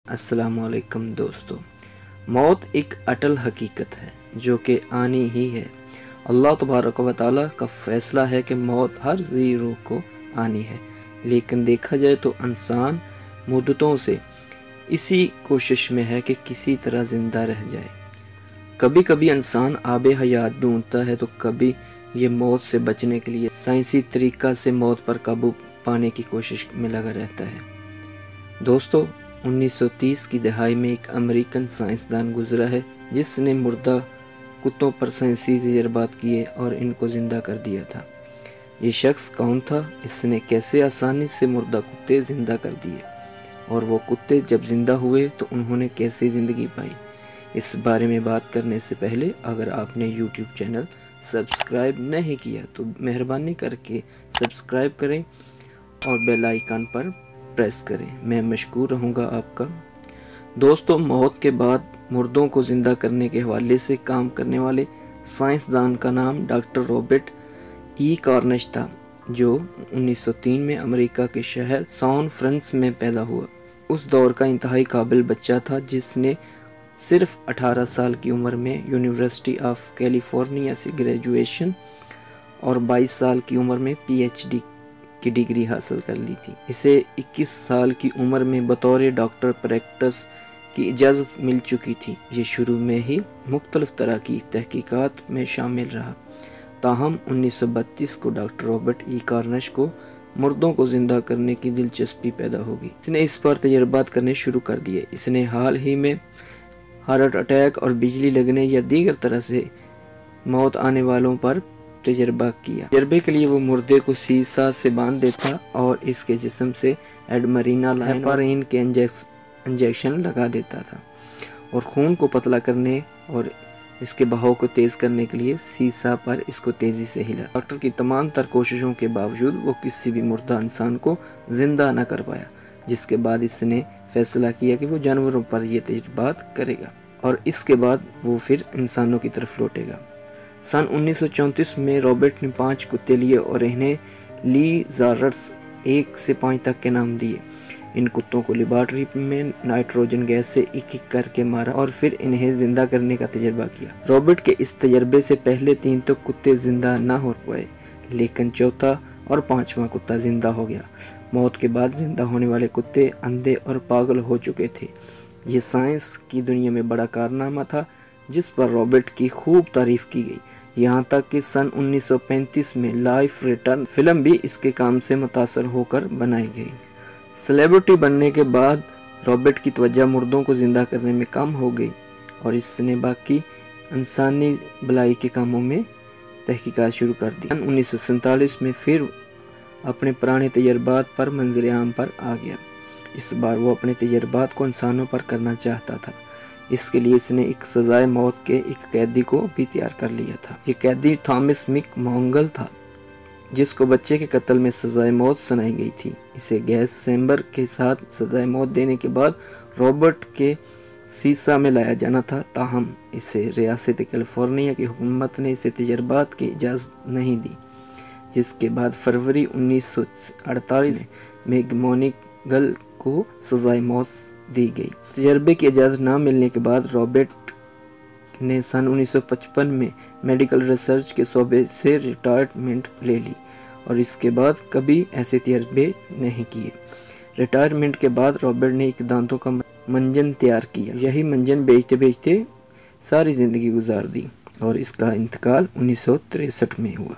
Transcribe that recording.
السلام علیکم دوستو، موت ایک اٹل حقیقت ہے جو کہ آنی ہی ہے۔ اللہ تبارک و تعالیٰ کا فیصلہ ہے کہ موت ہر ذی روح کو آنی ہے، لیکن دیکھا جائے تو انسان مدتوں سے اسی کوشش میں ہے کہ کسی طرح زندہ رہ جائے۔ کبھی کبھی انسان آب حیات ڈھونڈتا ہے تو کبھی یہ موت سے بچنے کے لیے سائنسی طریقہ سے موت پر قابو پانے کی کوشش میں لگا رہتا ہے۔ دوستو، 1930 کی دہائی میں ایک امریکن سائنسدان گزرا ہے جس نے مردہ کتوں پر سائنسی تجربات کیے اور ان کو زندہ کر دیا تھا۔ یہ شخص کون تھا؟ اس نے کیسے آسانی سے مردہ کتے زندہ کر دیے، اور وہ کتے جب زندہ ہوئے تو انہوں نے کیسے زندگی پائی؟ اس بارے میں بات کرنے سے پہلے اگر آپ نے یوٹیوب چینل سبسکرائب نہیں کیا تو مہربانی کر کے سبسکرائب کریں اور بیل آئیکن پر پریس کریں، میں مشکور رہوں گا آپ کا۔ دوستو، موت کے بعد مردوں کو زندہ کرنے کے حوالے سے کام کرنے والے سائنسدان کا نام ڈاکٹر رابرٹ ای کارنش تھا، جو 1903 میں امریکہ کے شہر سان فرانسسکو میں پیدا ہوا۔ اس دور کا انتہائی قابل بچہ تھا جس نے صرف 18 سال کی عمر میں یونیورسٹی آف کیلیفورنیا سے گریجویشن اور 22 سال کی عمر میں پی ایچ ڈی کی ڈگری حاصل کر لی تھی۔ اسے 21 سال کی عمر میں بطور ڈاکٹر پریکٹس کی اجازت مل چکی تھی۔ یہ شروع میں ہی مختلف طرح کی تحقیقات میں شامل رہا، تاہم 1932 کو ڈاکٹر رابرٹ ای کارنش کو مردوں کو زندہ کرنے کی دلچسپی پیدا ہوگی۔ اس نے اس پر تجربات کرنے شروع کر دیے۔ اس نے حال ہی میں ہارٹ اٹیک اور بجلی لگنے یا دیگر طرح سے موت آنے والوں پر تجربہ کیا۔ تجربے کے لیے وہ مردے کو سیسا سے باندھ دیتا اور اس کے جسم سے ہیپارین کے انجیکشن لگا دیتا تھا، اور خون کو پتلا کرنے اور اس کے بہاؤ کو تیز کرنے کے لیے سیسا پر اس کو تیزی سے ہلا۔ ڈاکٹر کی تمام تر کوششوں کے باوجود وہ کسی بھی مردہ انسان کو زندہ نہ کر پایا، جس کے بعد اس نے فیصلہ کیا کہ وہ جانوروں پر یہ تجربات کرے گا اور اس کے بعد وہ پھر انسانوں کی طرف لوٹے گا۔ سن 1934 میں رابرٹ نے 5 کتے لیے اور انہیں لی زارٹس 1 سے 5 تک کے نام دیے۔ ان کتوں کو لیبارٹری میں نائٹروجن گیس سے ایک ایک کر کے مارا اور پھر انہیں زندہ کرنے کا تجربہ کیا۔ رابرٹ کے اس تجربے سے پہلے 3 تو کتے زندہ نہ ہو پائے، لیکن چوتھا اور 5واں کتا زندہ ہو گیا۔ موت کے بعد زندہ ہونے والے کتے اندھے اور پاگل ہو چکے تھے۔ یہ سائنس کی دنیا میں بڑا کارنامہ تھا جس پر رابرٹ کی خوب تعریف کی گئی، یہاں تک کہ سن 1935 میں لائف ریٹرن فلم بھی اس کے کام سے متاثر ہو کر بنائی گئی۔ سیلیبریٹی بننے کے بعد رابرٹ کی توجہ مردوں کو زندہ کرنے میں کم ہو گئی اور اس نے باقی انسانی بھلائی کے کاموں میں تحقیقات شروع کر دی۔ سن 1947 میں پھر اپنے پرانے تجربات پر منظر عام پر آ گیا۔ اس بار وہ اپنے تجربات کو انسانوں پر کرنا چاہتا تھا۔ اس کے لیے اس نے ایک سزائے موت کے ایک قیدی کو بھی تیار کر لیا تھا۔ یہ قیدی تھامس مک مونگل تھا، جس کو بچے کے قتل میں سزائے موت سنائی گئی تھی۔ اسے گیس چیمبر کے ساتھ سزائے موت دینے کے بعد رابرٹ کے سیسا میں لایا جانا تھا، تاہم اسے ریاست کیلیفورنیا کی حکومت نے اسے تجربات کی اجازت نہیں دی، جس کے بعد فروری 1948 میں مونگل کو سزائے موت دی گئی۔ تجربے کی اجازت نہ ملنے کے بعد رابرٹ نے سن 1955 میں میڈیکل ریسرچ کے شعبے سے ریٹائرمنٹ لے لی اور اس کے بعد کبھی ایسے تجربے نہیں کیے۔ ریٹائرمنٹ کے بعد رابرٹ نے ایک دانتوں کا منجن تیار کیا۔ یہی منجن بیچتے بیچتے ساری زندگی گزار دی اور اس کا انتقال 1963 میں ہوا۔